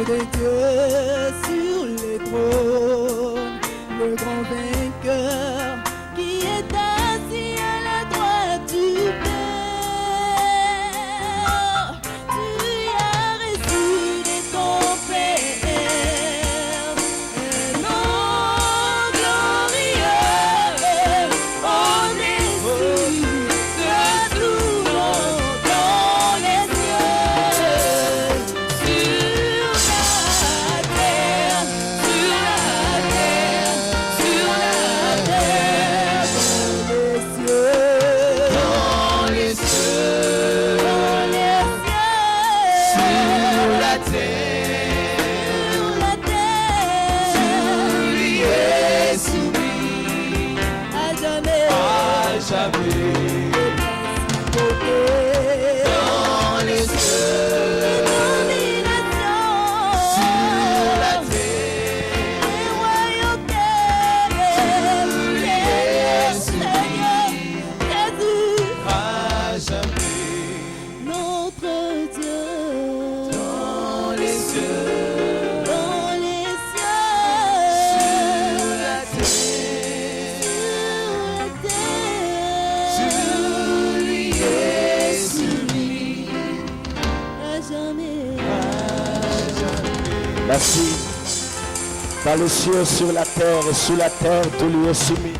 des dieux sur les trônes, le grand vainqueur qui est assis à la droite du Père. Tu as ressuscité ton Père, un nom glorieux, on est sûr de tout nom dans les cieux, sur la terre, sur la terre, sur la terre, dans les cieux, dans les cieux, sur la terre, sur lui est soumis à jamais, dans les cieux, sur la terre, les royautés, lui est soumis à jamais, notre Dieu, dans les cieux, sur la terre, sur lui est soumis à jamais. Merci. Dans les cieux, sur la terre et sous la terre, tout lui est soumis.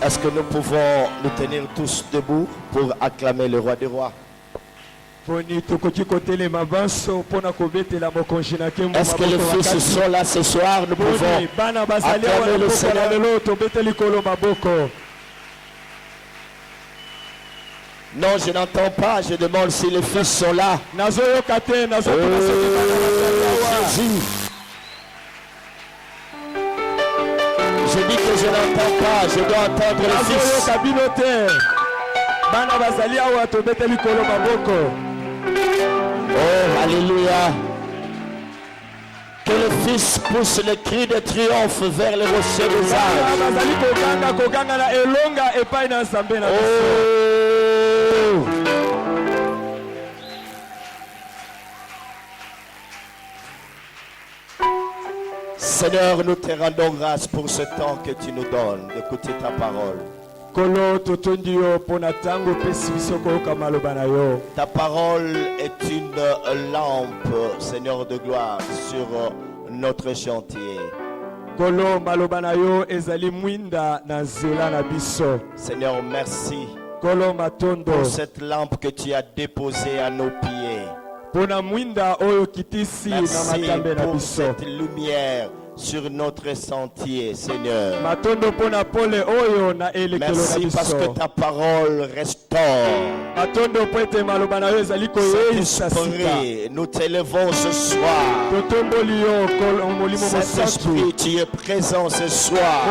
Est-ce que nous pouvons nous tenir tous debout pour acclamer le roi des rois? Est-ce que les fils sont là ce soir? Nous pouvons acclamer le Seigneur. Non, je n'entends pas. Je demande si les fils sont là. Jésus. Je dis que je n'entends pas. Je dois entendre les fils. Oh, alléluia. Que le Fils pousse le cri de triomphe vers les rochers des âges. Oh. Seigneur, nous te rendons grâce pour ce temps que tu nous donnes d'écouter ta parole. Ta parole est une lampe, Seigneur de gloire, sur notre chantier. Seigneur, merci pour cette lampe que tu as déposée à nos pieds. Merci pour cette lumière sur notre sentier, Seigneur. Merci parce que ta parole restaure. Saint-Esprit, nous t'élevons ce soir. Saint-Esprit, tu es présent ce soir.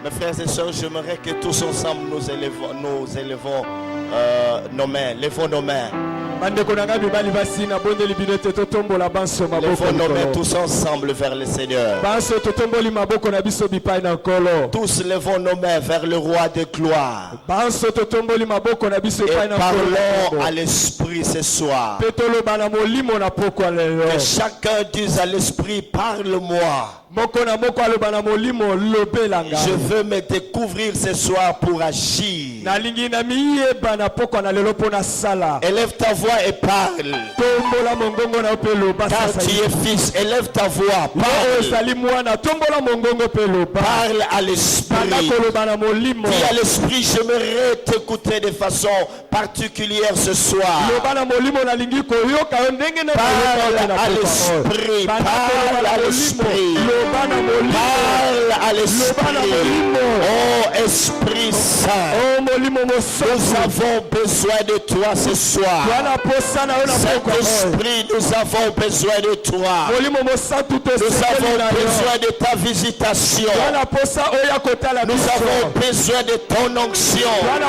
Mes frères et sœurs, j'aimerais que tous ensemble nous élevons nos mains. Levons nos mains. Levons nos mains tous ensemble vers le Seigneur. Tous levons nos mains vers le roi de gloire. Et parlons à l'esprit ce soir. Que chacun dise à l'esprit, parle-moi. Je veux me découvrir ce soir pour agir. Élève ta voix et parle. Car tu es fils, élève ta voix, parle. Parle à l'esprit. Dis à l'esprit, j'aimerais t'écouter de façon particulière ce soir. Parle à l'esprit. Parle à l'esprit. Parle à l'esprit. Oh Esprit Saint, nous avons besoin de toi ce soir. Saint-Esprit, nous avons besoin de toi. Nous avons besoin de ta visitation. Nous avons besoin de ton onction. Nous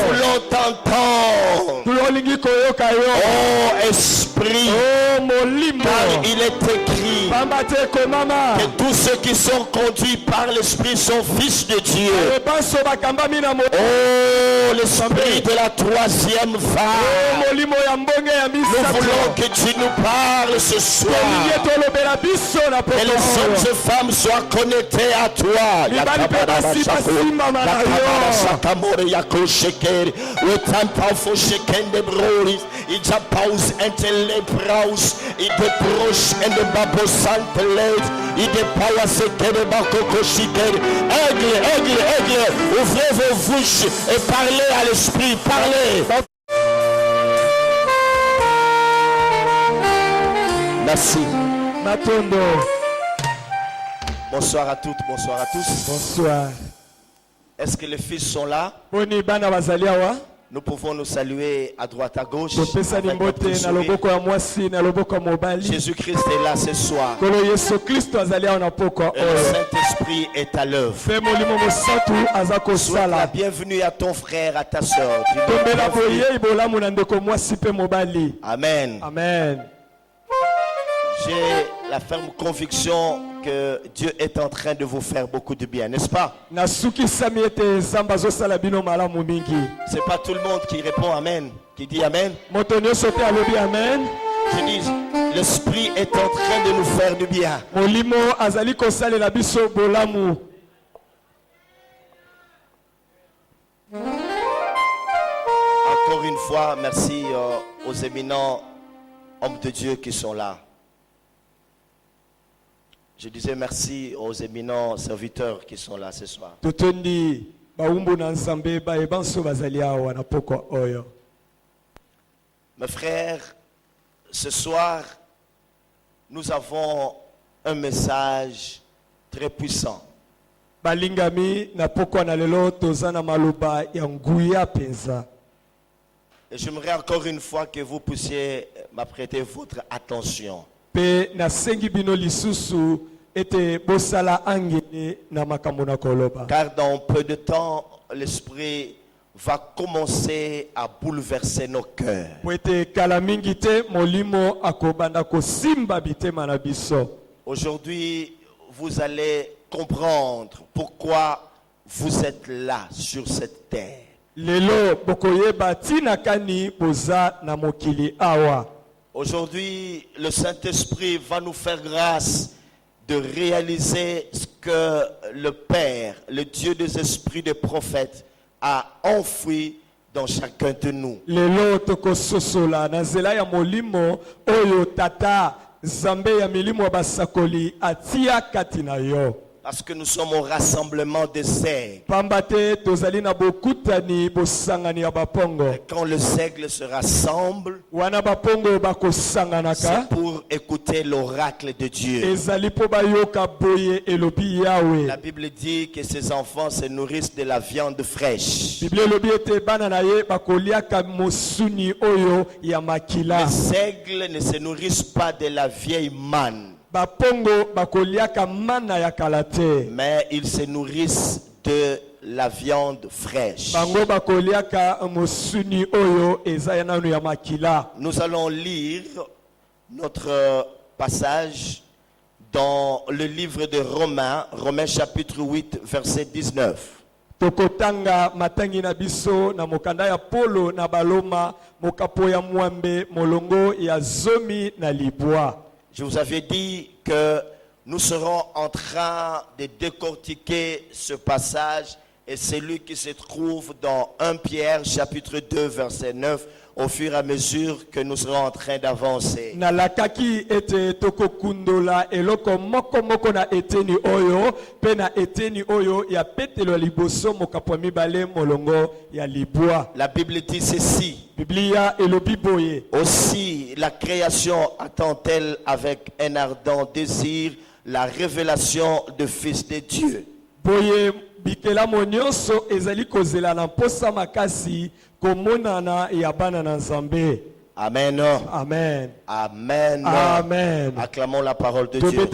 voulons t'entendre. Oh Esprit, car il est écrit que tous ceux qui sont conduits par l'Esprit sont fils de Dieu. Oh, le Saint-Esprit de la troisième vague, nous voulons que tu nous parles ce soir. Que les hommes et femmes soient connectés à toi. Aigle, ouvrez vos bouches et parlez à l'esprit, parlez. Merci. Matondo. Bonsoir à toutes, bonsoir à tous. Bonsoir. Est-ce que les fils sont là? Nous pouvons nous saluer à droite, à gauche. Jésus-Christ est là ce soir. Et le Saint-Esprit est à l'œuvre. Sois la bienvenue à ton frère, à ta soeur. Amen. Amen. J'ai la ferme conviction que Dieu est en train de vous faire beaucoup de bien, n'est-ce pas? C'est pas tout le monde qui répond Amen, qui dit Amen. Je dis, l'Esprit est en train de nous faire du bien. Encore une fois, merci aux éminents hommes de Dieu qui sont là. Je disais merci aux éminents serviteurs qui sont là ce soir. Mes frères, ce soir, nous avons un message très puissant. Et j'aimerais encore une fois que vous puissiez m'apprêter votre attention. Car dans peu de temps, l'Esprit va commencer à bouleverser nos cœurs. Aujourd'hui, vous allez comprendre pourquoi vous êtes là sur cette terre. Aujourd'hui, le Saint-Esprit va nous faire grâce de réaliser ce que le Père, le Dieu des esprits des prophètes, a enfoui dans chacun de nous. Parce que nous sommes au rassemblement des aigles. Et quand les aigles se rassemblent, c'est pour écouter l'oracle de Dieu. La Bible dit que ces enfants se nourrissent de la viande fraîche. Les aigles ne se nourrissent pas de la vieille manne, mais ils se nourrissent de la viande fraîche. Nous allons lire notre passage dans le livre de Romains, Romains chapitre 8, verset 19. Tokotanga matangi na biso na mokanda ya polo na baloma mokapo ya mwambe molongo ya zomi na libwa. Je vous avais dit que nous serons en train de décortiquer ce passage et celui qui se trouve dans 1 Pierre chapitre 2 verset 9 au fur et à mesure que nous serons en train d'avancer. Nalakaki ete tokokundola eloko moko moko na eteni oyo pe na eteni oyo ya petelo liboso mokapo mibale molongo ya libwa. La Bible dit ceci. Biblia elobi boye. Aussi la création attend-elle avec un ardent désir la révélation du Fils de Dieu. Boye bikela monyoso ezali kozela na posa makasi komonana ya bana na Nzambe. Amen. Amen. Amen. Amen. Acclamons la parole de Dieu.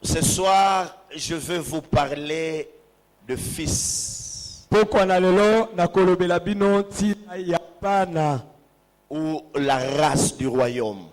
Ce soir, je veux vous parler de fils. Ou la race du royaume.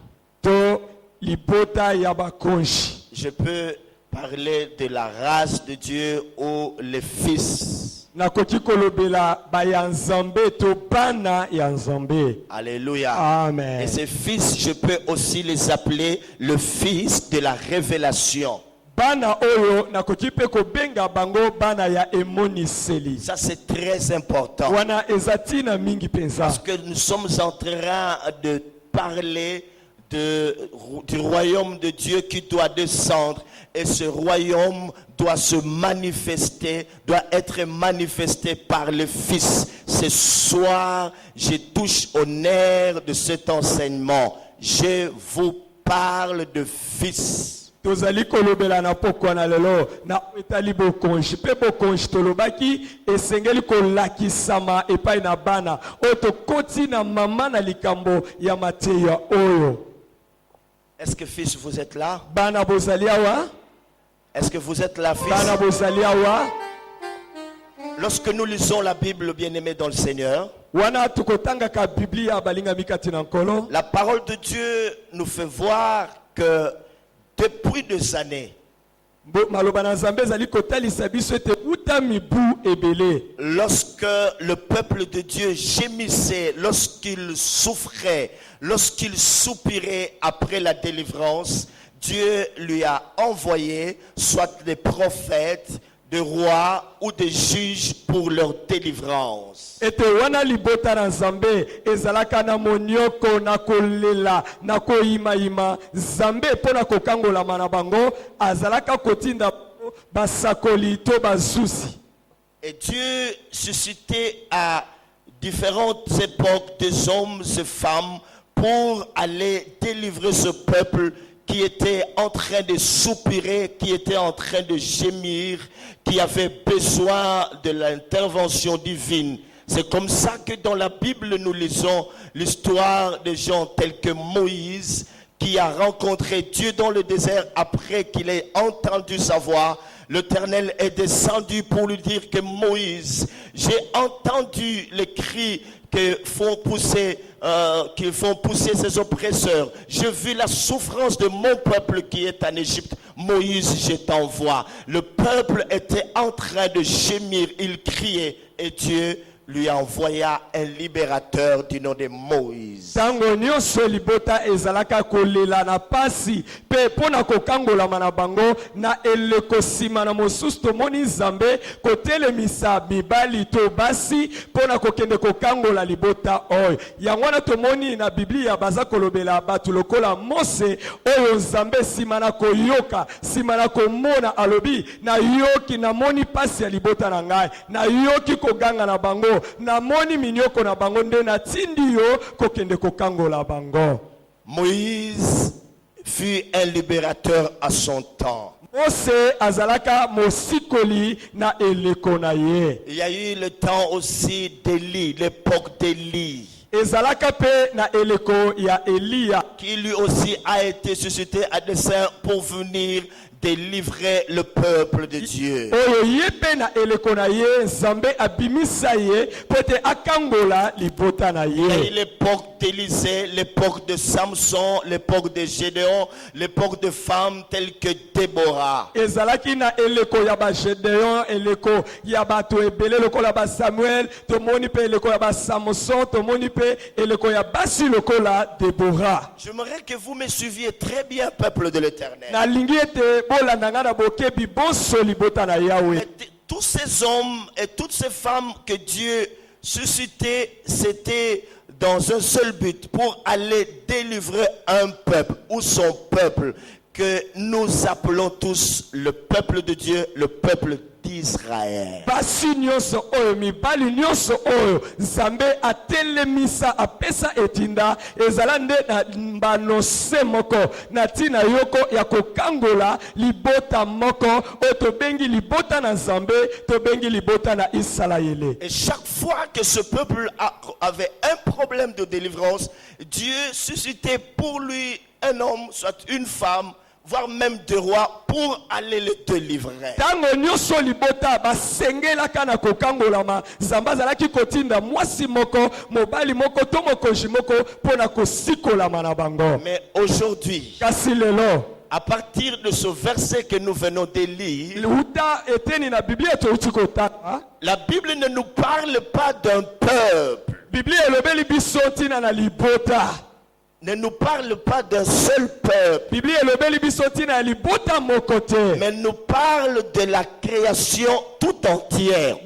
Je peux parler de la race de Dieu ou les fils. nakoki kolobela ba ya Nzambe to bana ya Nzambe. Alléluia. Amen. Et ces fils, je peux aussi les appeler le fils de la révélation. Bana oyo nakoki pe ko benga bango bana ya emoniseli. Ça c'est très important. Wana ezati na mingi penza. Parce que nous sommes en train de parler du royaume de Dieu qui doit descendre. Et ce royaume doit se manifester, doit être manifesté par le Fils. Ce soir, je touche au nerf de cet enseignement. Je vous parle de Fils. Tozali kolobela na pokwa na lelo na etali bokonji pe bokonji tolobaki esengeli kolakisama epai na bana oyo tokoti na mama na likambo ya mateya oyo. Est-ce que fils vous êtes là? Bana bozali awa? Est-ce que vous êtes là, fils? Bana bozali awa? Lorsque nous lisons la Bible, bien-aimés dans le Seigneur, wana tukotangaka Biblia balinga mikati na nkolo, la parole de Dieu nous fait voir que depuis des années, maloba na Nzambe ezali kotalisa biso ete uta mibu ebele, lorsque le peuple de Dieu gémissait, lorsqu'il souffrait, lorsqu'il soupirait après la délivrance, Dieu lui a envoyé soit des prophètes, des rois ou des juges pour leur délivrance. ete wana libota na Nzambe ezalaka na monioko na kolela na koyimayima Nzambe pona kokangola na bango azalaka kotinda basakoli to bazusi. Et Dieu suscitait à différentes époques des hommes et femmes pour aller délivrer ce peuple qui était en train de soupirer, qui était en train de gémir, qui avait besoin de l'intervention divine. C'est comme ça que dans la Bible, nous lisons l'histoire de gens tels que Moïse, qui a rencontré Dieu dans le désert après qu'il ait entendu sa voix. L'Éternel est descendu pour lui dire que Moïse, j'ai entendu les cris que font pousser ses oppresseurs. J'ai vu la souffrance de mon peuple qui est en Égypte. Moïse, je t'envoie. Le peuple était en train de gémir, il criait et Dieu lui envoya un libérateur du nom de Moïse. Tango nyonso libota ezalaka kolela na pasi pe pona kokangola na bango na eleko sima na mosusu tomoni Nzambe kotelemisa mibali to basi pona kokende kokangola libota oyo. Yango wana tomoni na Biblia baza kolobela batu lokola Mose oyo Nzambe sima na koyoka sima na komona alobi na yoki na moni pasi ya libota na ngai na yoki koganga na bango na moni minyoko na bango nde na tindi yo kokende kokangola bango. Moïse fut un libérateur à son temps. Mose azalaka mosikoli na eleko na ye. Il y a eu le temps aussi d'Élie, l'époque d'Élie. Ezalaka pe na eleko ya Elia qui lui aussi a été suscité à dessein pour venir délivrer le peuple de Dieu. oyo ye pe na eleko na ye Nzambe abimisa ye pote akangola libota na Il y a eu ye. l'époque d'Élisée, l'époque de Samson, l'époque de Gédéon, l'époque de femmes telles que Déborah. Ezalaki na eleko ya ba Gedeon, eleko ya bato ebele lokola ba Samuel, tomoni pe eleko ya ba Samson, tomoni pe eleko ya basi lokola Deborah. J'aimerais que vous me suiviez très bien, peuple de l'Éternel. Na lingi ete bolanda nga na bokebi bonso libota na Yahweh. Tous ces hommes et toutes ces femmes que Dieu suscitait, c'était dans un seul but, pour aller délivrer un peuple ou son peuple que nous appelons tous le peuple de Dieu, le peuple d'Israël. Basi nyonso oyo mibali nyonso oyo Nzambe atelemisa apesa etinda ezala nde na mbano se moko na tina yoko ya kokangola libota moko oyo tobengi libota na Nzambe tobengi libota na Israele. Et chaque fois que ce peuple avait un problème de délivrance, Dieu suscitait pour lui un homme, soit une femme, voire même deux rois, pour aller le délivrer. Tango nyonso libota basengelaka na kokangolama Nzambe azalaki kotinda mwasi moko mobali moko to mokonzi moko pona kosikolama na bango. Mais aujourd'hui, kasi lelo À partir de ce verset que nous venons de lire, la Bible ne nous parle pas d'un peuple. Ne nous parle pas d'un seul peuple, mais nous parle de la création tout entière.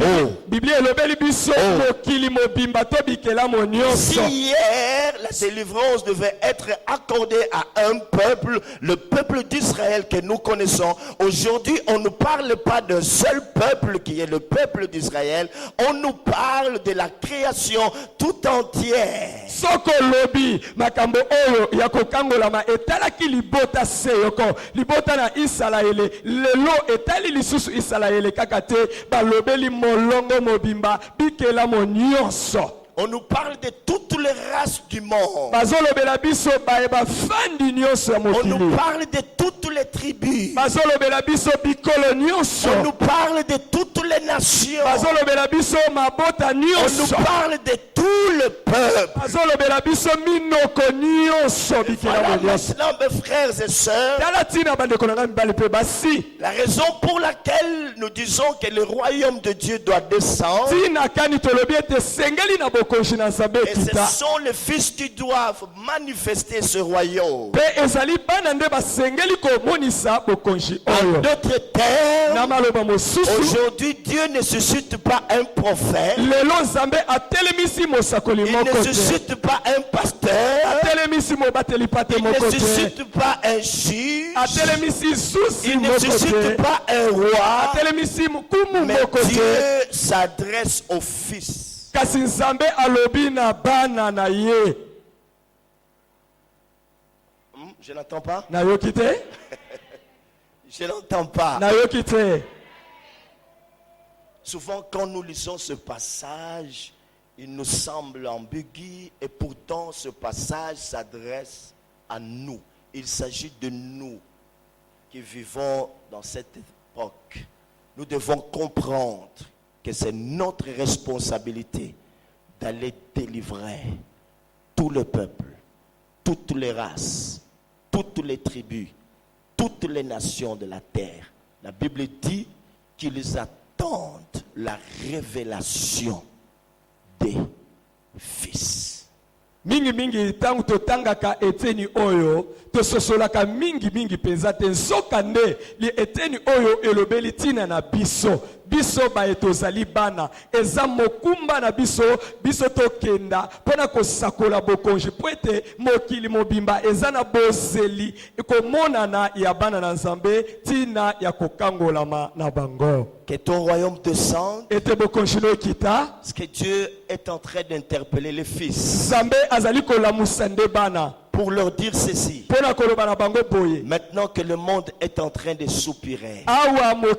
Si hier la délivrance devait être accordée à un peuple, le peuple d'Israël que nous connaissons, aujourd'hui on ne parle pas d'un seul peuple qui est le peuple d'Israël, on nous parle de la création tout entière. Oyo ya kokangolama etalaki libota seyoko libota na Isalaele lelo etali lisusu Isalaele kakate balobeli molongo mobimba bikela monyoso. On nous parle de toutes les races du monde. On nous parle de toutes les tribus. On nous parle de toutes les nations. On nous parle de tout le peuple. Voilà maintenant, mes frères et sœurs, la raison pour laquelle nous disons que le royaume de Dieu doit descendre, et ce sont les fils qui doivent manifester ce royaume. En d'autres termes, aujourd'hui Dieu ne suscite pas un prophète, il ne suscite pas un pasteur, il ne suscite pas un juge, il ne suscite pas un roi, mais Dieu s'adresse aux fils. Je n'entends pas. Je n'entends pas. Souvent quand nous lisons ce passage, il nous semble ambigu et pourtant ce passage s'adresse à nous. Il s'agit de nous qui vivons dans cette époque. Nous devons comprendre que c'est notre responsabilité d'aller délivrer tout le peuple, toutes les races, toutes les tribus, toutes les nations de la terre. La Bible dit qu'ils attendent la révélation des fils. Mingi tangu totangaka eteni oyo tososolaka mingi pezate nzokande li eteni oyo elobeli tina na biso ba etozali bana eza mokumba na biso tokenda pona kosakola bokonji poete mokili mobimba eza na bozeli ekomonana ya bana na Nzambe tina ya kokangolama na bango. Que ton royaume descende. Parce que Dieu est en train d'interpeller les fils. Pour leur dire ceci. Maintenant que le monde est en train de soupirer. Maintenant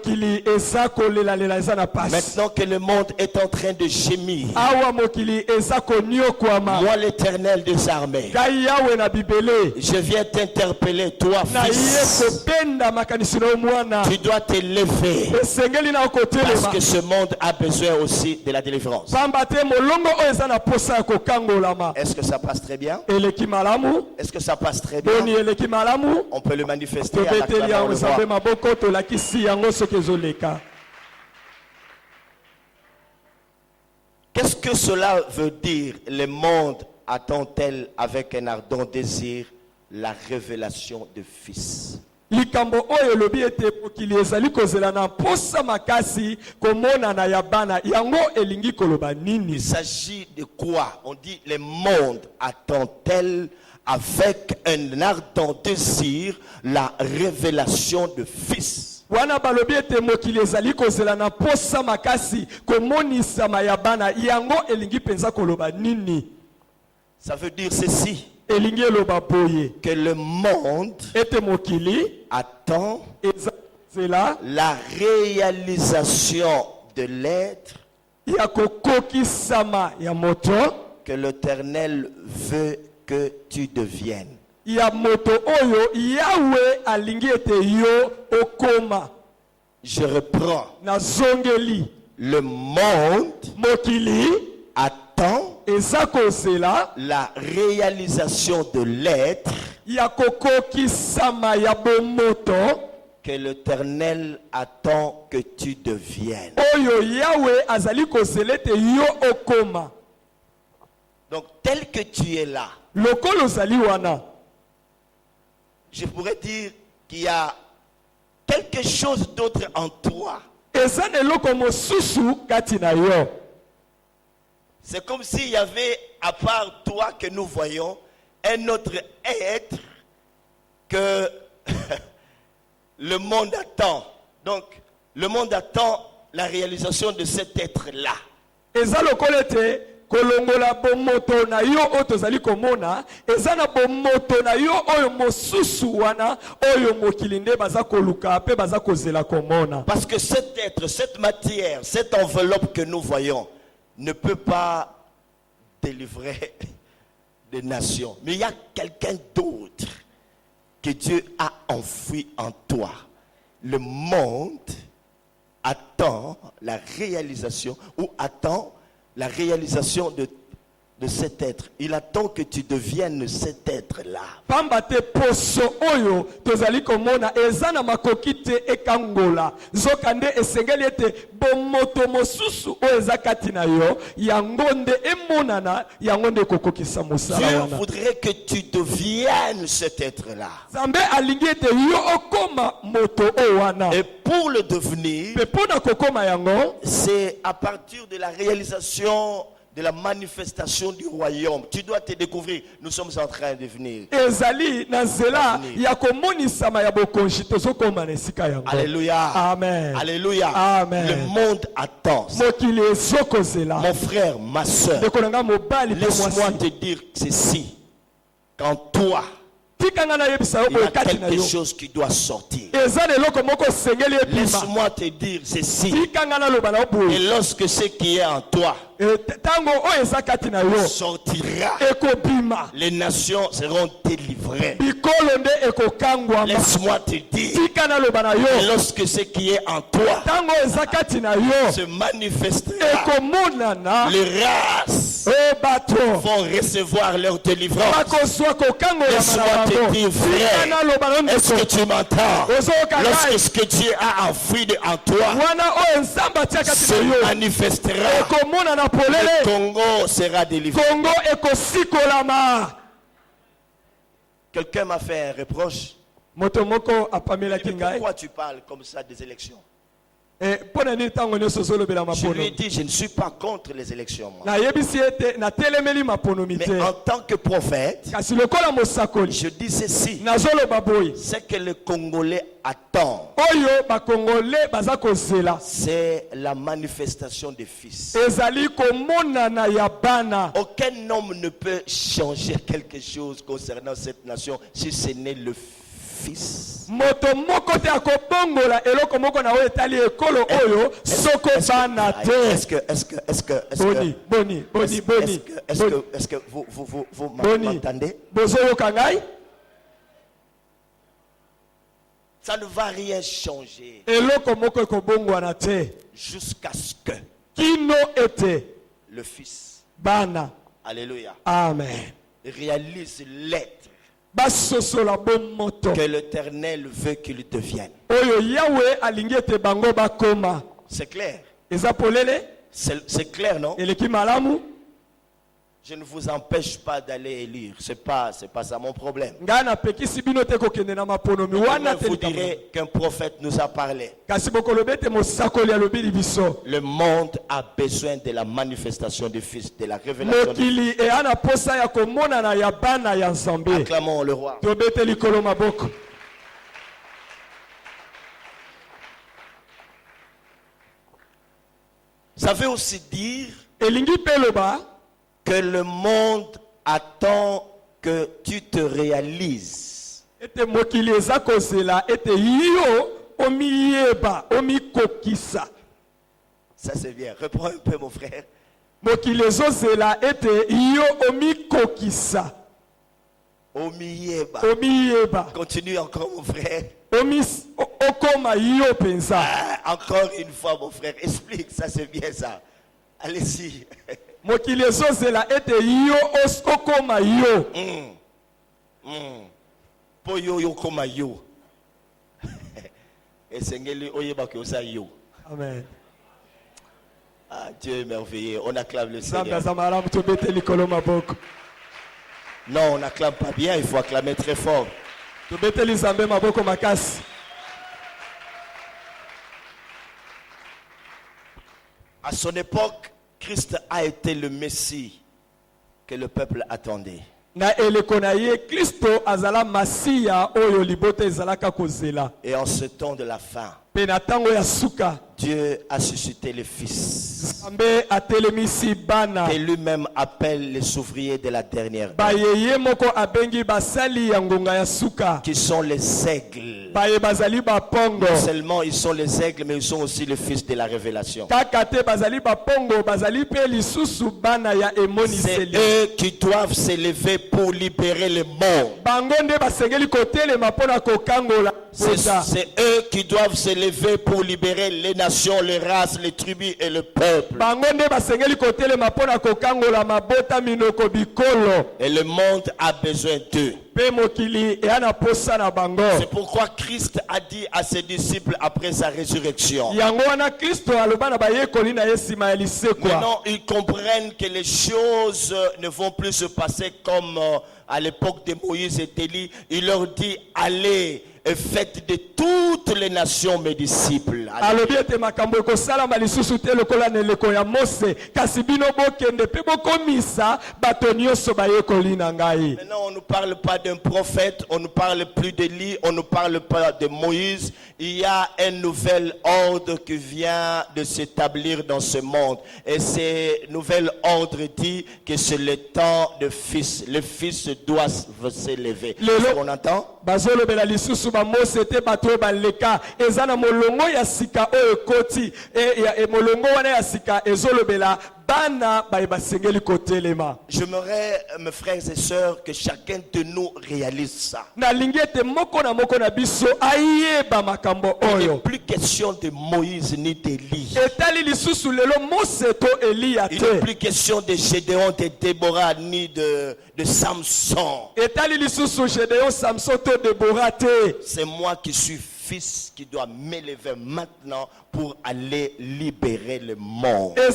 que le monde est en train de gémir. Moi l'Éternel des armées, je viens t'interpeller, toi fils. Tu dois te lever. Parce que ce monde a besoin aussi de la délivrance. Est-ce que ça passe très bien? Est-ce que ça passe très bien? On peut le manifester à la Qu'est-ce que cela veut dire? Le monde attend-elle avec un ardent désir la révélation du Fils? Il s'agit de quoi? On dit le monde attend-elle avec un ardent désir la révélation du Fils? Ça veut dire ceci, que le monde attend la réalisation de l'être que l'Éternel veut que tu deviennes. Je reprends. Le monde attend la réalisation de l'être ya kokokisama ya bomoto que l'Éternel attend que tu deviennes. oyo Yahweh azali kozela ete yo okoma. Donc tel que tu es là, Lokolo ozali wana, je pourrais dire qu'il y a quelque chose d'autre en toi. eza na eloko mosusu kati na yo. C'est comme s'il y avait, à part toi que nous voyons, un autre être que le monde attend. Donc, le monde attend la réalisation de cet être-là. Eza lokolo ete kolongola bomoto na yo oyo tozali komona, eza na bomoto na yo oyo mosusu wana oyo mokili nde baza koluka pe baza kozela komona. Parce que cet être, cette matière, cette enveloppe que nous voyons ne peut pas délivrer des nations. Mais il y a quelqu'un d'autre que Dieu a enfoui en toi. Le monde attend la réalisation ou attend la réalisation de cet être. Il attend que tu deviennes cet être-là. Pamba te poso oyo tozali komona eza na makoki te ekangola. Nzoka nde esengeli ete bomoto mosusu oyo eza kati na yo yango nde emonana yango nde kokokisa mosala Dieu wana. voudrait que tu deviennes cet être-là. Nzambe alingi ete yo okoma moto oyo wana. Et pour le devenir, Pe mpona kokoma yango, c'est à partir de la réalisation de la manifestation du royaume. Tu dois te découvrir. Nous sommes en train de venir. ezali na nzela ya komonisama ya bokonzi tozokoma na esika yango. Alléluia. Amen. Alléluia. Amen. Le monde attend. Mokili ezokozela. Mon frère, ma soeur, Ndeko na nga mobali pe laisse-moi mwasi. te dire ceci. Quand toi, Tika nga nayebisa yo il y a boye kati na quelque yo. chose qui doit sortir. Eza na eloko moko esengeli ebima. Laisse-moi te dire ceci. Tika nga naloba na yo Et boye. lorsque ce qui est en toi Tango oyo eza kati na yo sortira, ekobima. les nations seront délivrées. Bikolo nde ekokangwama. Laisse-moi te dire. Tika naloba na Et yo. lorsque ce qui est en toi Tango eza kati na yo se manifestera, ekomonana. les races O bato vont recevoir leur délivrance. bakozwa kokangola Laisse-moi te bango. dire, frère, Tika naloba na yo est-ce que tu m'entends? ozoyoka Lorsque ngai. ce que Dieu a enfoui en toi Wana oyo nzambe atia kati se na yo manifestera, ekomona na le polele. Congo sera délivré. Kongo ekosikolama. Quelqu'un m'a fait un reproche. Moto moko apamelaki Mais ngai. pourquoi tu parles comme ça des élections? Mpona nini ntango nyonso ozolobela Je lui ai mapono? dit, je ne suis pas contre les élections, moi. Nayebisi ete natelemeli maponomi Mais te. en tant que prophète, Kasi lokola mosakoli je dis ceci. nazoloba boye. Ce que le Congolais attend, Oyo bakongole baza kozela c'est la manifestation des fils. ezali komonana ya bana. Aucun homme ne peut changer quelque chose concernant cette nation si ce n'est le fils. Moto moko te akobongola eloko moko na oyo etali ekolo oyo soko bana te. Est-ce que vous Boni. m'entendez? Bozoyoka ngai? Ça ne va rien changer Eloko moko ekobongwana te. jusqu'à ce que Kino ete le fils, bana. alléluia, Amen. réalise l'être Basosola bomoto. que l'Éternel veut qu'il devienne. Oyo Yahweh alingi ete bango bakoma. C'est clair? Eza polele? C'est clair, non? Eleki malamu? Je ne vous empêche pas d'aller élire. C'est pas ça mon problème. Nga na pekisi bino te kokende na maponomi wana te Vous likambo. direz qu'un prophète nous a parlé. Kasi bokolobi ete mosakoli alobi libiso. Le monde a besoin de la manifestation du Fils, de la révélation du Fils. Mokili e ana posa ya komonana ya bana ya Nzambe. Acclamons le roi. Tobete likolo maboko. Ça veut aussi dire Elingi peloba que le monde attend que tu te réalises. ete mokili eza kozela ete yo omiyeba omikokisa. Ça c'est bien. Reprends un peu mon frère. Mokili ezozela ete yo omikokisa. Omiyeba. Omiyeba. Continue encore mon frère. Okoma yo penza. Ah, encore une fois mon frère. Explique, ça c'est bien ça. Allez-y. Mokili ezozela ete yo okoma yo. Poyo yo koma yo. Et sengeli oyeba ke osa yo. Amen. Ah, Dieu est merveilleux. On acclame le Seigneur. Non, on n'acclame pas bien, il faut acclamer très fort. À son époque, Christ a été le Messie que le peuple attendait. Et en ce temps de la fin, Dieu a suscité le Fils, et lui-même appelle les ouvriers de la dernière heure, qui sont les aigles. Non seulement ils sont les aigles, mais ils sont aussi le Fils de la révélation. C'est eux qui doivent s'élever pour libérer le monde. C'est eux qui doivent s'élever pour libérer les nations, les races, les tribus et le peuple. Et le monde a besoin d'eux. C'est pourquoi Christ a dit à ses disciples après sa résurrection. Maintenant, ils comprennent que les choses ne vont plus se passer comme à l'époque de Moïse et d'Élie. Il leur dit, allez et faites de toutes les nations mes disciples. Maintenant, on ne parle pas d'un prophète, on ne parle plus d'Élie, on ne parle pas de Moïse. Il y a un nouvel ordre qui vient de s'établir dans ce monde. Et ce nouvel ordre dit que c'est le temps de Fils. Le Fils doit s'élever. On entend? J'aimerais, mes frères et sœurs, que chacun de nous réalise ça. Il n'est plus question de Moïse ni d'Élie. Il n'est plus question de Gédéon, de Déborah, ni de Samson. C'est moi qui suis fils qui doit m'élever maintenant pour aller libérer le monde. Et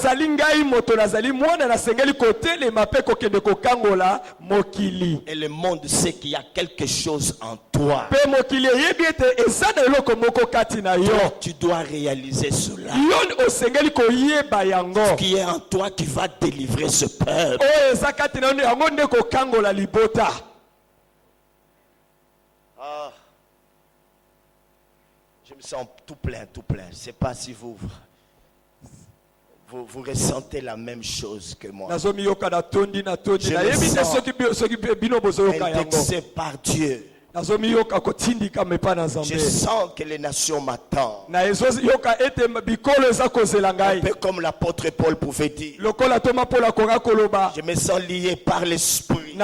le monde sait qu'il y a quelque chose en toi. Toi, tu dois réaliser cela. Ce qui est en toi qui va délivrer ce peuple. Ah. Je me sens tout plein. Je ne sais pas si vous ressentez la même chose que moi. Je me sens indexé par Dieu. Je sens que les nations m'attendent. Un peu comme l'apôtre Paul pouvait dire. Je me sens lié par l'esprit.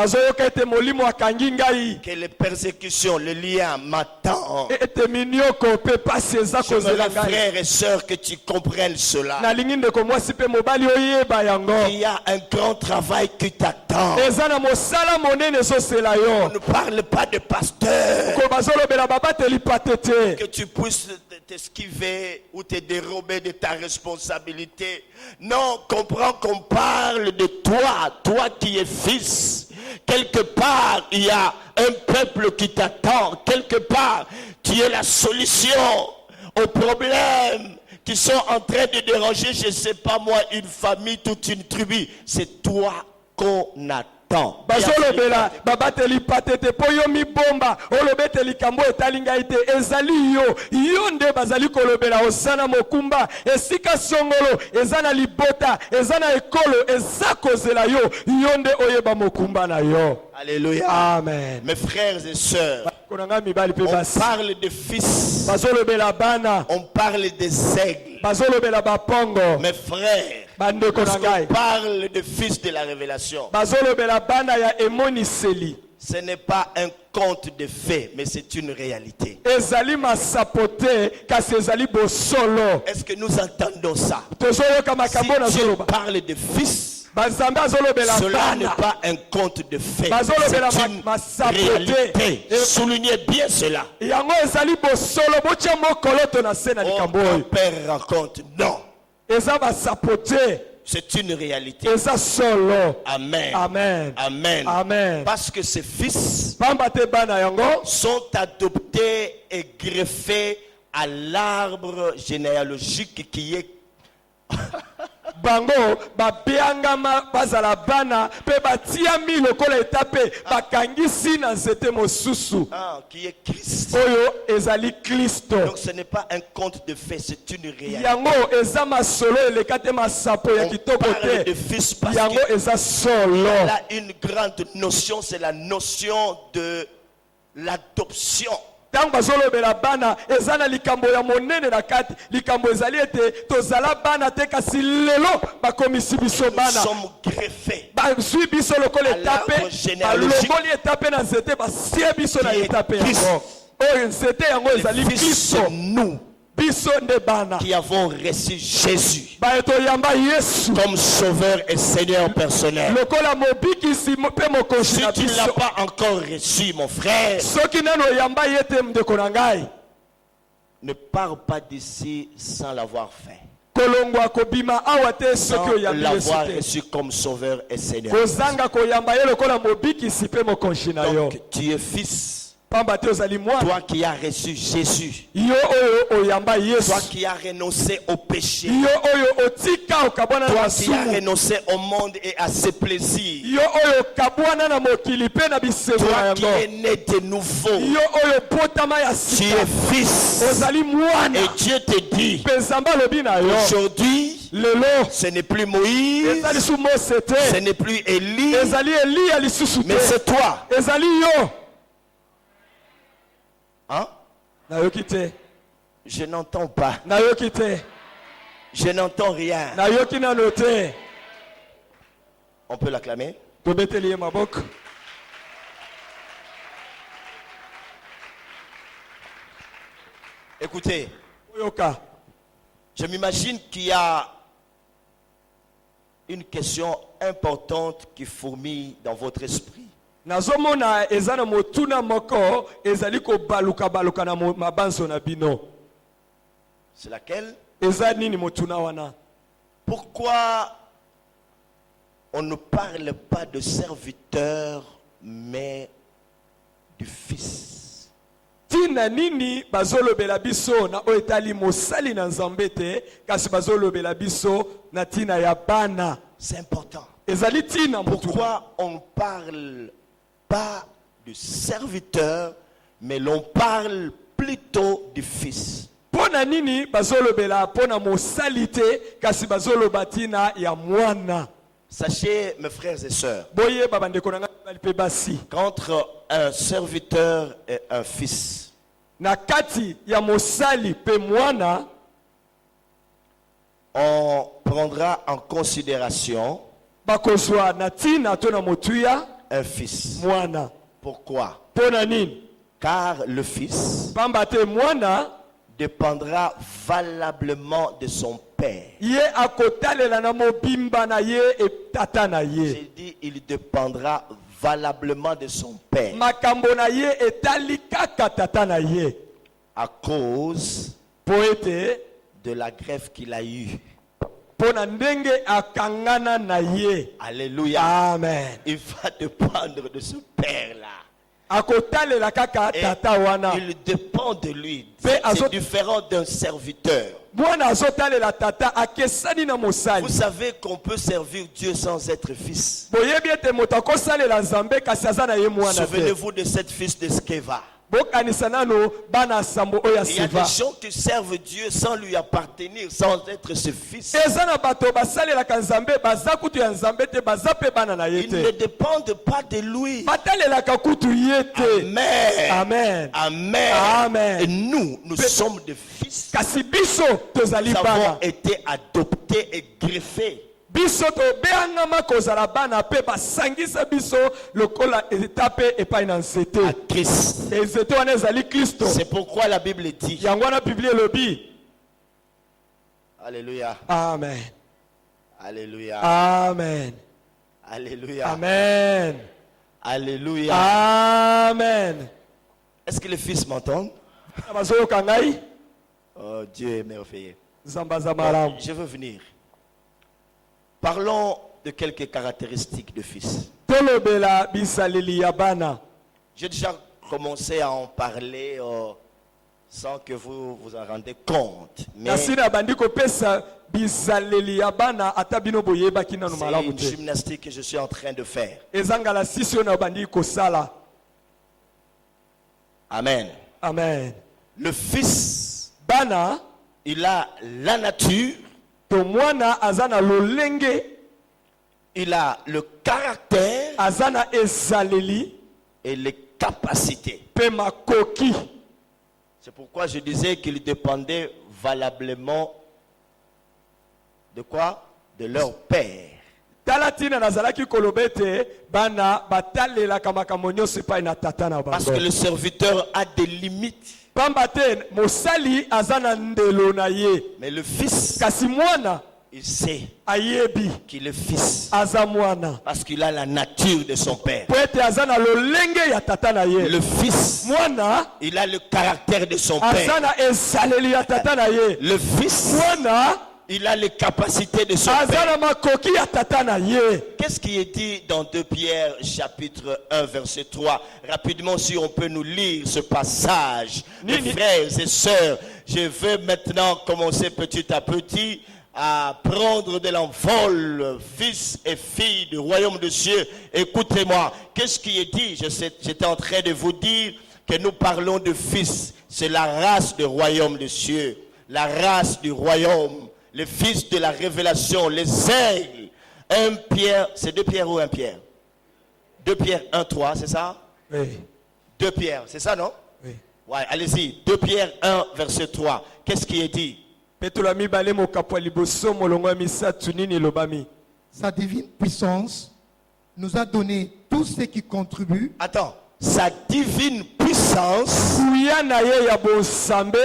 Que les persécutions, les liens m'attendent. J'aimerais, frères et sœurs, que tu comprennes cela. Il y a un grand travail qui t'attend. On ne parle pas de pasteur. Que tu puisses t'esquiver ou te dérober de ta responsabilité. Non, comprends qu'on parle de toi, toi qui es fils. Quelque part, il y a un peuple qui t'attend. Quelque part, tu es la solution aux problèmes qui sont en train de déranger, je ne sais pas moi, une famille, toute une tribu. C'est toi qu'on attend. bazolobela babateli patete po yo mibomba olobeteli kambo etalinga ite ezali yo nde bazali kolobela osana mokumba esika songolo ezana libota ezana ekolo ezakozela yo nde oyeba mokumba na yo. Alléluia. Amen. Mes frères et sœurs, on parle de fils, on parle des aigles. Mes frères, lorsqu'on parle de fils de la révélation, ce n'est pas un conte de fées, mais c'est une réalité. Est-ce que nous entendons ça? Si Dieu parle de fils, Cela n'est pas un conte de fait. C'est une réalité. Soulignez bien cela. Oh, mon père raconte. Non. C'est une réalité. Amen. Amen. Amen. Amen. Parce que ces fils sont adoptés et greffés à l'arbre généalogique qui est bango bapiangama bazala bana pe batiami lokola etape bakangisi na nzete mosusu qui est Christ. Oyo ezali Kristo. Donc ce n'est pas un conte de fait, c'est une réalité. Yango ezama solo elekate masapo ya kitoko te. De fils parce yango eza solo. Là une grande notion, c'est la notion de l'adoption. Tango bazolobela bana ezana likambo ya monene na kati likambo ezali ete tozala bana te kasi lelo bakomisi biso bana. Nous sommes greffés. Bazwi biso lokola etape balongoli etape na nzete basie biso na etape yango. Oyo nzete yango ezali biso. Nous qui avons reçu Jésus comme sauveur et Seigneur personnel. Si tu ne l'as pas encore reçu, mon frère, ne pars pas d'ici sans l'avoir fait. Sans l'avoir reçu comme sauveur et Seigneur. Donc tu es fils. Toi qui as reçu Jésus, toi qui as renoncé au péché, toi qui as renoncé au monde et à ses plaisirs, toi qui es né de nouveau, tu es fils, et Dieu te dit aujourd'hui, ce n'est plus Moïse, ce n'est plus Élie, mais c'est toi. Hein? Je n'entends pas. Je n'entends rien. On peut l'acclamer? Écoutez, je m'imagine qu'il y a une question importante qui fourmille dans votre esprit. Nazomona ezana motuna moko ezali ko baluka baluka na mabanso na bino. C'est laquelle? Ezani ni motuna wana. Pourquoi on ne parle pas de serviteur mais du fils? Tina nini bazolobela biso na oetali mosali na Nzambe te kasi bazolobela biso na tina ya bana. C'est important. Ezali tina motuna. Pourquoi on parle pas de serviteur, mais l'on parle plutôt du fils? Pona nini bazolobela pona mosalite kasi bazolobatina ya mwana. Sachez, mes frères et sœurs, boye babandeko na ngai basi, qu'entre un serviteur et un fils, na kati ya mosali pe mwana, on prendra en considération bakozwa na tina to na motuya un fils. Mwana. Pourquoi? Pona nini? Car le fils pambate mwana dépendra valablement de son père. Ye akotalela na mobimba na ye et tata na ye. J'ai dit il dépendra valablement de son père. Makambo na ye etali kaka tata na ye. À cause poete de la greffe qu'il a eue. Pona ndenge akangana na ye. Alléluia. Amen. Il va dépendre de ce père-là. Akotalela kaka tata wana. Il dépend de lui. C'est différent d'un serviteur. Vous savez qu'on peut servir Dieu sans être fils. Souvenez-vous de cette fils de Sceva. Il y a des gens qui servent Dieu sans lui appartenir, sans être ce fils. Ils ne dépendent pas de lui. Amen. Amen. Amen. Amen. Et nous sommes des fils. Nous avons été adoptés et greffés. C'est pourquoi la Bible dit. Alléluia. Amen. Alléluia. Amen. Alléluia. Amen. Alléluia. Amen. Est-ce que les fils m'entendent? Bazoyoka ngai? Oh, Dieu est merveilleux. Zambaza malam. Je veux venir. Parlons de quelques caractéristiques de fils. Tolobela bisaleli ya bana. J'ai déjà commencé à en parler sans que vous vous en rendez compte. Mais Nasina bandiko pesa bisaleli ya bana atabino boyeba kina no c'est malamu une te. gymnastique que je suis en train de faire. Ezangala sisio na bandiko sala. Amen. Amen. Le fils, Bana il a la nature, to mwana azana lolenge, il a le caractère azana ezaleli et les capacités. pe makoki. C'est pourquoi je disais qu'il dépendait valablement de quoi? De leur père. Talatina nazalaki kolobete bana batalela kamaka nyonso epai na tata na Parce que bango. le serviteur a des limites. Pambate mosali azana ndelo na ye. Mais le fils, Kasi mwana il sait ayebi qu'il est fils. aza mwana. Parce qu'il a la nature de son père. Po ete azana lolenge ya tata na ye. Le fils, Mwana il a le caractère de son père. azana ezaleli ya tata na ye. Le fils, Mwana il a les capacités de son père. azana makoki ya tata na ye. Qu'est-ce qui est dit dans 2 Pierre chapitre 1 verset 3? Rapidement, si on peut nous lire ce passage. Mes frères et sœurs, je vais maintenant commencer petit à petit à prendre de l'envol, fils et filles du royaume de Dieu. Écoutez-moi, qu'est-ce qui est dit? J'étais en train de vous dire que nous parlons de fils. C'est la race du royaume de Dieu, la race du royaume, les fils de la révélation, les aigles. 1 Pierre, c'est 2 Pierre ou 1 Pierre? 2 Pierre 1, 3, c'est ça? Oui. 2 Pierre, c'est ça, non? Oui. Ouais, allez-y. 2 Pierre 1, verset 3. Qu'est-ce qui est dit? Petula mibale mokapwa liboso molongo ya misatu nini lobami. Sa divine puissance nous a donné tout ce qui contribue Attends. Sa divine puissance. Kuya na ye ya bonsambe.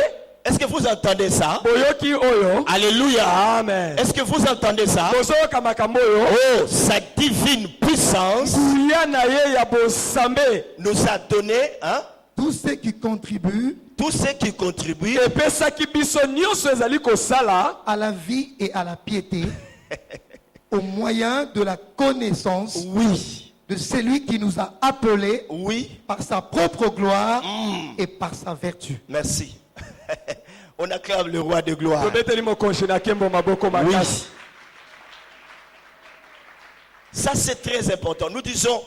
Est-ce que vous entendez ça? Boyoki oyo. Alléluia. Amen. Est-ce que vous entendez ça? Bozoyoka makambo oyo. Oh, sa divine puissance Kuya na ye ya bonsambe. nous a donné tout ce qui contribue tout ce qui contribue Epesaki biso nyonso ezali kosala à la vie et à la piété au moyen de la connaissance oui, de celui qui nous a appelés oui. par sa propre gloire et par sa vertu. Merci. On acclame le roi de gloire. tobeteli mokonzi na kembo maboko Oui. makasi. Ça c'est très important. Nous disons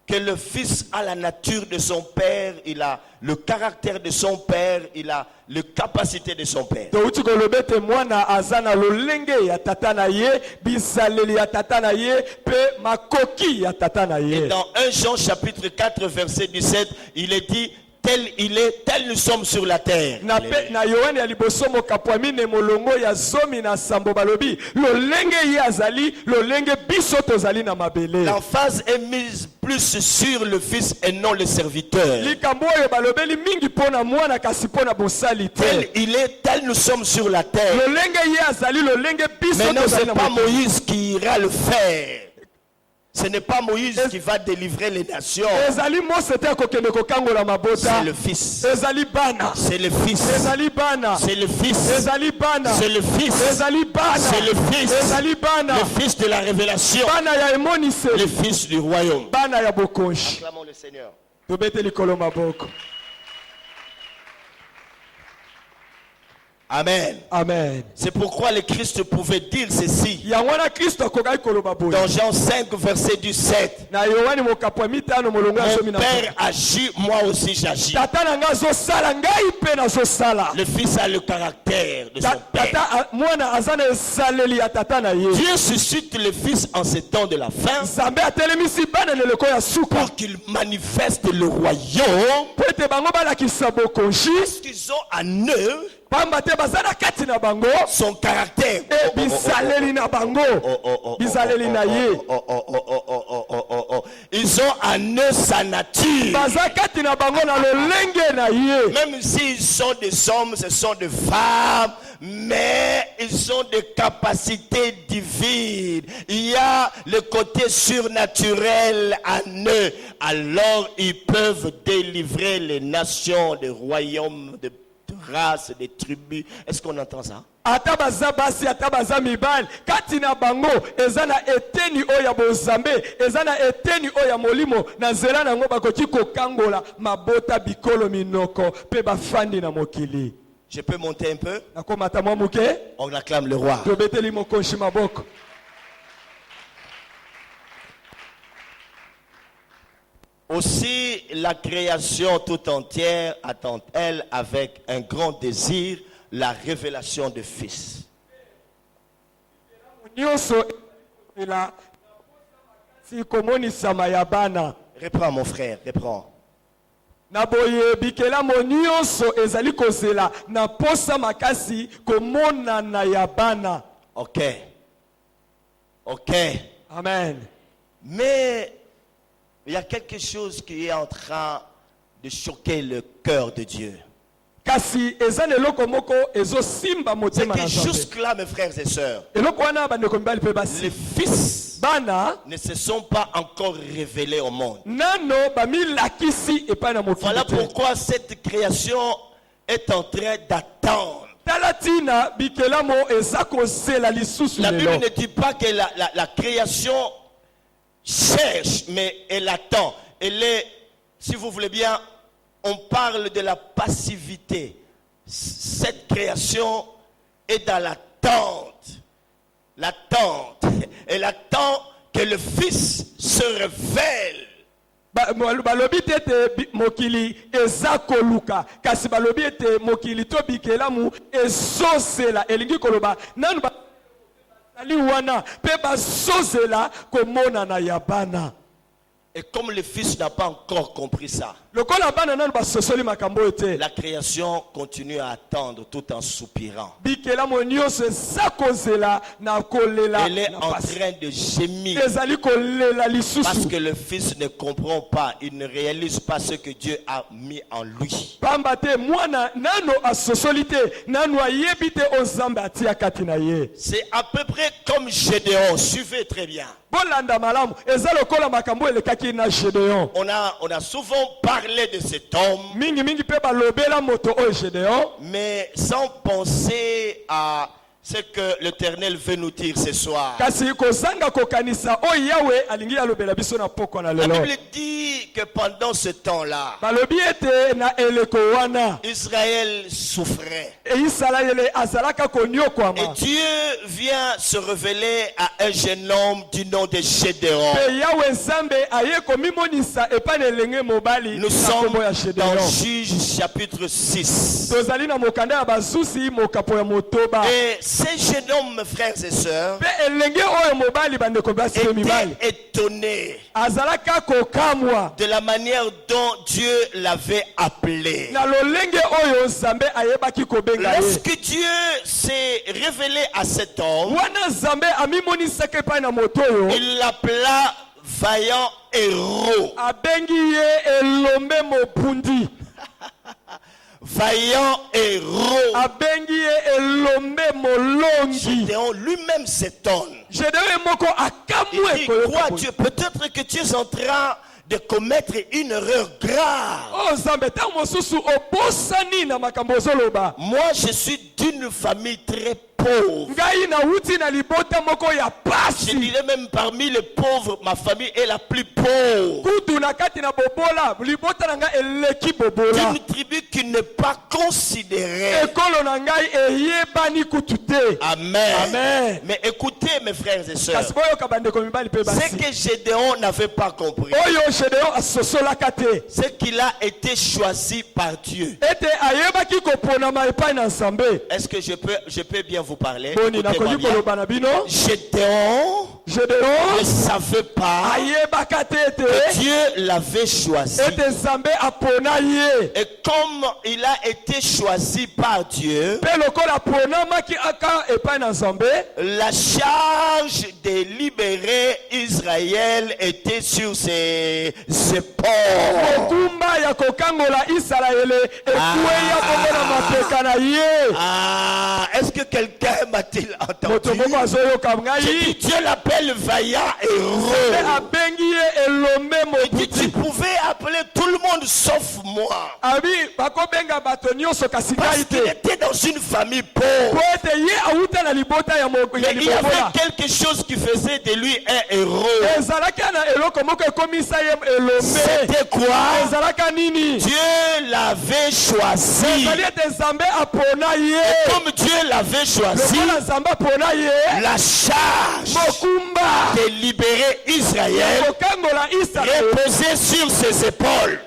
que le fils a la nature de son père, il a le caractère de son père, il a les capacités de son père. touti koloba ete mwana aza na lolenge ya tata na ye, bizaleli ya tata na ye, pe makoki ya tata na Et ye. dans 1 Jean chapitre 4 verset 17, il est dit tel il est, tel nous sommes sur la terre. Na Yohane ya liboso mokapwa mine molongo ya zomi na sambo balobi lolenge ye azali lolenge biso tozali na mabele. L'emphase est mise plus sur le fils et non le serviteur. Likambo oyo balobeli mingi pona mwana kasi pona bosali Tel te. il est, tel nous sommes sur la terre. Lolenge ye azali lolenge biso Mais non, ce tozali n'est na pas mabele. Moïse qui ira le faire. Ce n'est pas Moïse qui va délivrer les nations. Ezali Mose te akokende kokangola mabota. C'est le fils. Ezali bana. C'est le fils. Ezali bana. C'est le fils. Ezali bana. C'est le fils. Ezali bana. C'est le fils. Ezali bana. Le fils de la révélation. Bana ya Le emoniseli. fils du royaume. Bana ya bokonzi. Acclamons le Seigneur. Tobete likolo maboko. Amen. Amen. C'est pourquoi le Christ pouvait dire ceci. Yango wana Kristo akokaki koloba boye. Dans Jean 5 verset 17. Na Yohane mokapwa mitano molongo ya zomi Mon na père agit, moi aussi j'agis. tata na nga azosala ngai mpe nazosala. Le fils a le caractère de son père. Tata mwana aza na ezaleli ya tata na ye. Dieu suscite le fils en ces temps de la fin Nzambe atelemisi bana leleko ya suka. pour qu'il manifeste le royaume. Po ete bango balakisa bokonzi. Parce qu'ils ont en eux Pamba te baza na kati na bango. son caractère. E bizaleli na bango. Bizaleli na ye. Ils ils ont en eux sa nature. Même s'ils sont des hommes, ce sont des femmes, mais ils ont des capacités divines. Il y a le côté surnaturel en eux. Alors ils peuvent délivrer les nations, les royaumes, des races, des tribus. Est-ce qu'on entend ça? Atabaza basi atabaza mibali katina bango ezana eteni oya bozambe ezana eteni oya molimo na nzela nango bakoki kokangola mabota bikolo minoko pe bafandi na mokili. Je peux monter un peu? Nakomata mwa muke? On acclame le roi. Tobeteli mokonshi maboko. Aussi la création tout entière attend-elle avec un grand désir la révélation du Fils. Reprends mon frère, reprends. Ok. Ok. Amen. Mais il y a quelque chose qui est en train de choquer le cœur de Dieu. C'est que jusque-là, mes frères et sœurs, les fils ne se sont pas encore révélés au monde. Voilà pourquoi cette création est en train d'attendre. La Bible ne dit pas que la création cherche, mais elle attend. Elle est, si vous voulez bien, on parle de la passivité. Cette création est dans l'attente. L'attente. Elle attend que le Fils se révèle. Balobi tete mokili ezakoluka kasi balobi ete mokili to bikelamu ezosela elingi koloba nanu ali wana pe basozela komona na yabana. Et comme le Fils n'a pas encore compris ça, la création continue à attendre tout en soupirant. Elle est en train de gémir parce que le Fils ne comprend pas, il ne réalise pas ce que Dieu a mis en lui. C'est à peu près comme Gédéon, suivez très bien. On a souvent parlé de cet homme, mais sans penser à ce que l'Éternel veut nous dire ce soir. La Bible dit que pendant ce temps-là, Israël souffrait. Et Dieu vient se révéler à un jeune homme du nom de Gédéon. Nous sommes dans Juge chapitre 6. Et ces jeunes hommes, mes frères et sœurs, étaient étonnés de la manière dont Dieu l'avait appelé. Lorsque Dieu s'est révélé à cet homme, il l'appela vaillant héros. Vaillant héros. Gédéon lui-même s'étonne. Il dit, quoi Dieu, peut-être que tu es en train de commettre une erreur grave. Moi, je suis d'une famille très pauvre. Je dirais même parmi les pauvres, ma famille est la plus pauvre. D'une tribu qui n'est pas considérée. Amen. Amen. Mais écoutez, mes frères et sœurs, ce que Gédéon n'avais pas compris, c'est qu'il a été choisi par Dieu. Est-ce que je peux bien vous parler? Gédéon ne savait pas que Dieu l'avait choisi. Et comme il a été choisi par Dieu, la charge de libérer Israël était sur ses épaules. Est-ce que quelqu'un m'a-t-il entendu? Dieu l'appelle vaillant héros. Il dit, tu pouvais appeler tout le monde sauf moi. Parce qu'il était dans une famille pauvre. Mais il y avait quelque chose qui faisait de lui un héros. C'était quoi? Dieu l'avait choisi. Et comme Dieu l'avait choisi, la charge de libérer Israël reposait sur ses épaules.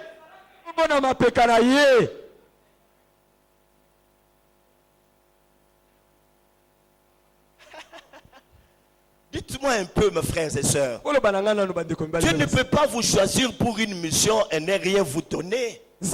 Dites-moi un peu, mes frères et sœurs. Dieu ne peut pas vous choisir pour une mission et ne rien vous donner. Il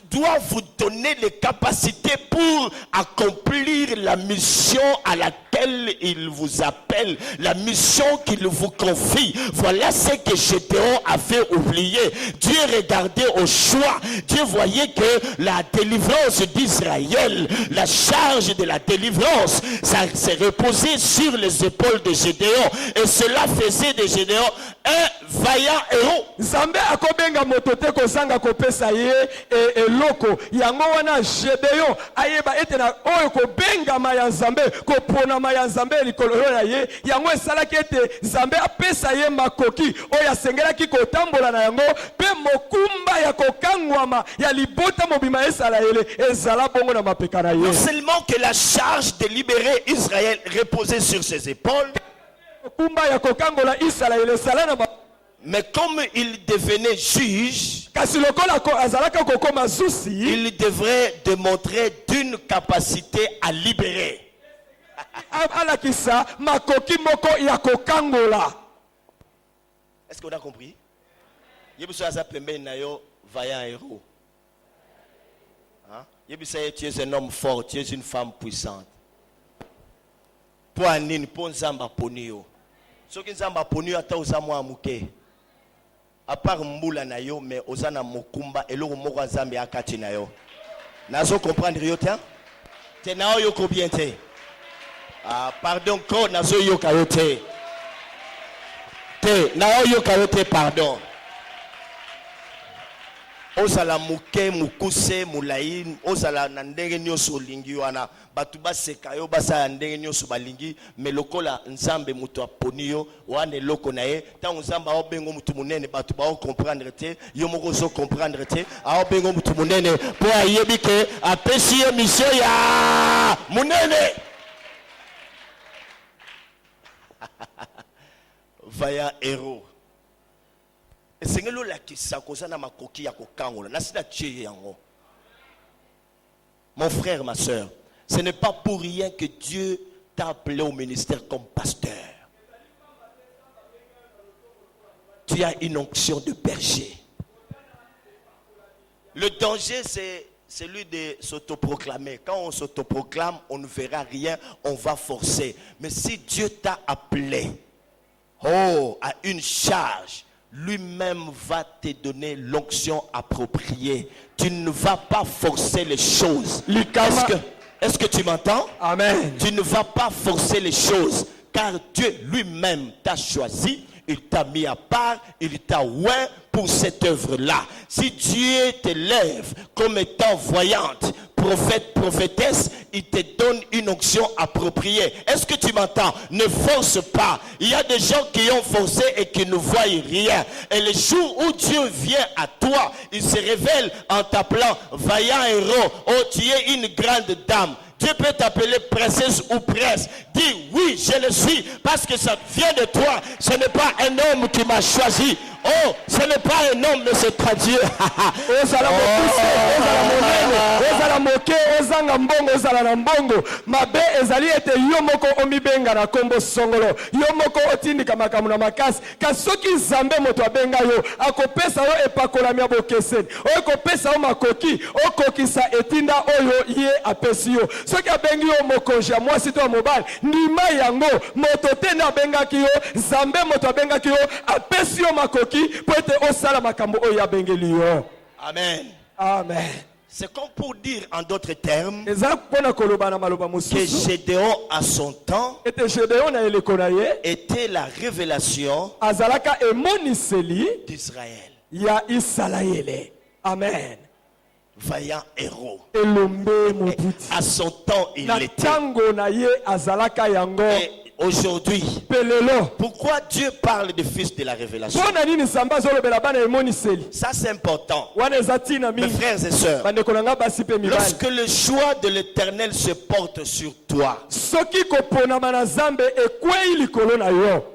doit vous donner les capacités pour accomplir la mission à laquelle il vous appelle, la mission qu'il vous confie. Voilà ce que Gédéon avait oublié. Dieu regardait au choix. Dieu voyait que la délivrance d'Israël, la charge de la délivrance, ça s'est reposé sur les épaules de Gédéon. Et cela faisait de Gédéon un vaillant héros. Zambe akobenga motote kozanga kopesa ye eloko yango wana Gédéon ayeba etena oyo kobenga maya Zambe kopona maya Zambe likolo na ye yango esalaki ete Zambe apesa ye makoki oyo asengelaki kotambola na yango pe mokumba ya kokangwama ya libota mobima Israël ezala bongo na mapeka na ye. Non seulement que la charge de libérer Israël reposait sur ses épaules, mais comme il devenait juge, il devrait démontrer d'une capacité à libérer. Est-ce qu'on a compris? Vaillant héros. Tu es un homme fort, tu es une femme puissante. Pour Anine, pour Nzamba Ponio. Ce qui Nzamba Ponio, ata uzamwa muke. À part Mboula na yo, mais ozana mokumba, et l'eau moko Nzambe akati na yo. Nazo comprendre yo tiens? Te nao yo combien te? Ah, pardon, ko nazo yo kayote. Te nao yo kayote, pardon. Ozala muke mukuse mulayi ozala na ndenge nyoso lingi wana batu baseka yo basa ndenge nyoso balingi me lokola Nzambe muto aponi yo wana loko na ye tango Nzamba obengo mutu munene batu ba comprendre te yo moko zo comprendre te obengo mutu munene po ayebi ke apesi ye mission ya munene. Vaillant héros. Mon frère, ma soeur, ce n'est pas pour rien que Dieu t'a appelé au ministère comme pasteur. Tu as une onction de berger. Le danger, c'est celui de s'autoproclamer. Quand on s'autoproclame, on ne verra rien, on va forcer. Mais si Dieu t'a appelé à une charge, lui-même va te donner l'onction appropriée. Tu ne vas pas forcer les choses. Est-ce que tu m'entends? Amen. Tu ne vas pas forcer les choses, car Dieu lui-même t'a choisi, il t'a mis à part, il t'a oint pour cette œuvre-là. Si Dieu te lève comme étant voyante, prophète, prophétesse, il te donne une onction appropriée. Est-ce que tu m'entends? Ne force pas. Il y a des gens qui ont forcé et qui ne voient rien. Et le jour où Dieu vient à toi, il se révèle en t'appelant vaillant héros. Oh, tu es une grande dame. Dieu peut t'appeler princesse ou prince. Dis oui, je le suis parce que ça vient de toi. Ce n'est pas un homme qui m'a choisi. Oh, ce n'est pas un homme, mais c'est ta Dieu. ozala mokuse ozala monene ozala moke ozanga mbongo ozala na mbongo mabe ezali ete yo moko omibenga na kombo songolo yo moko otindika makambo na makasi kasi soki nzambe moto abenga yo akopesa yo epakolami ya bokeseni oyo ekopesa yo makoki okokisa etinda oyo ye apesi yo soki abengi yo mokonzi ya mwasi to ya mobali ndima yango moto te nde abengaki yo nzambe moto abengaki yo apesi yo makoki po ete osala makambo oyo abengeli yo. Amen. Amen. C'est comme pour dire en d'autres termes que que Gédéon à son temps était la révélation d'Israël. Amen. Vaillant héros. À son temps il l'était. Et aujourd'hui, pourquoi Dieu parle du fils de la révélation? Ça c'est important. Mes frères et sœurs, lorsque le choix de l'Éternel se porte sur toi,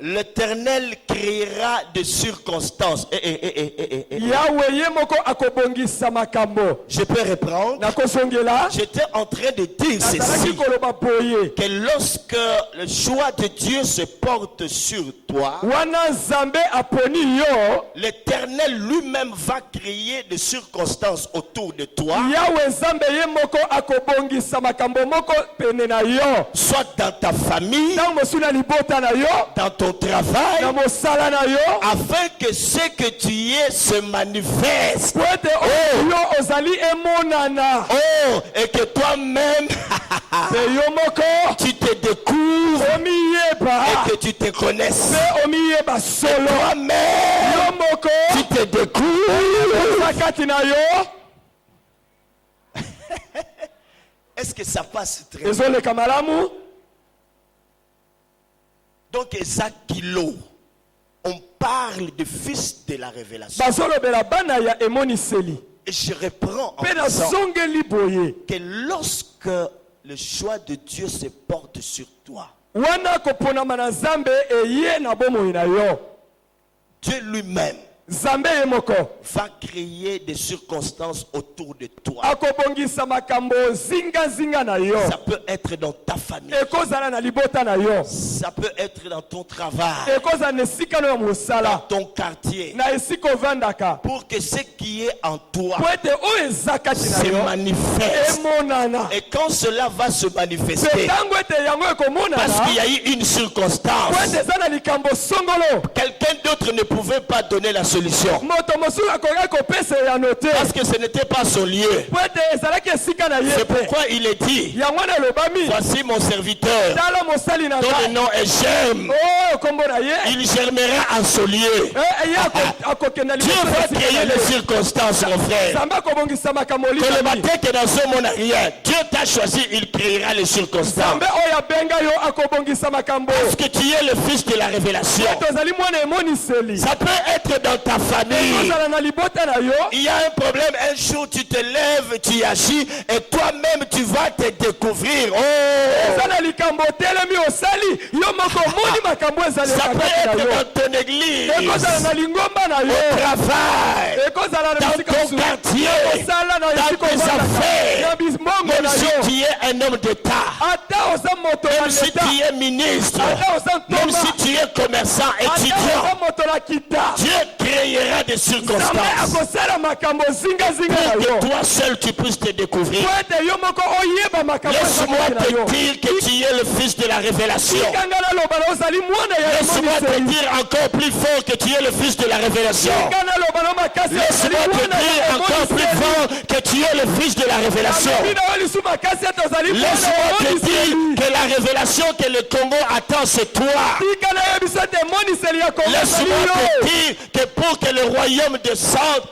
l'Éternel créera des circonstances. Je peux reprendre. J'étais en train de dire ceci, que lorsque le choix de Dieu se porte sur toi, l'Éternel lui-même va créer des circonstances autour de toi, soit dans ta famille, dans ton travail, afin que ce que tu es se manifeste. Et que toi-même tu te découvres et que tu te connaisses. Toi-même tu te découvres. Est-ce que ça passe très bien? Donc Isaac Kilo, on parle du fils de la révélation. Et je reprends en disant que lorsque le choix de Dieu se porte sur toi, Dieu lui-même va créer des circonstances autour de toi. Ça peut être dans ta famille. Ça peut être dans ton travail. Dans ton quartier. Pour que ce qui est en toi se manifeste. Et quand cela va se manifester, parce qu'il y a eu une circonstance, quelqu'un d'autre ne pouvait pas donner la solution. Parce que ce n'était pas son lieu. C'est pourquoi il est dit, voici mon serviteur dont le nom est Germe. Il germera en son lieu. Dieu va créer les circonstances, mon frère. Que le matin que dans ce monde rien, Dieu t'a choisi, il créera les circonstances. Parce que tu es le fils de la révélation. Ça peut être dans ta famille. Il y a un problème, un jour tu te lèves, tu agis et toi-même tu vas te découvrir. Ça peut être dans ton église, au travail, dans ton quartier, dans tes affaires. Même si tu es un homme d'État, même si tu es ministre, même si tu es commerçant, étudiant, Dieu créera des circonstances pour que toi seul tu puisses te découvrir. Laisse-moi te dire que tu es le fils de la révélation. Laisse-moi te dire encore plus fort que tu es le fils de la révélation. Laisse-moi te dire encore plus fort que tu es le fils de la révélation. Laisse-moi te dire que la révélation que le Congo attend, c'est toi. Laisse-moi te dire que pour que le royaume descende,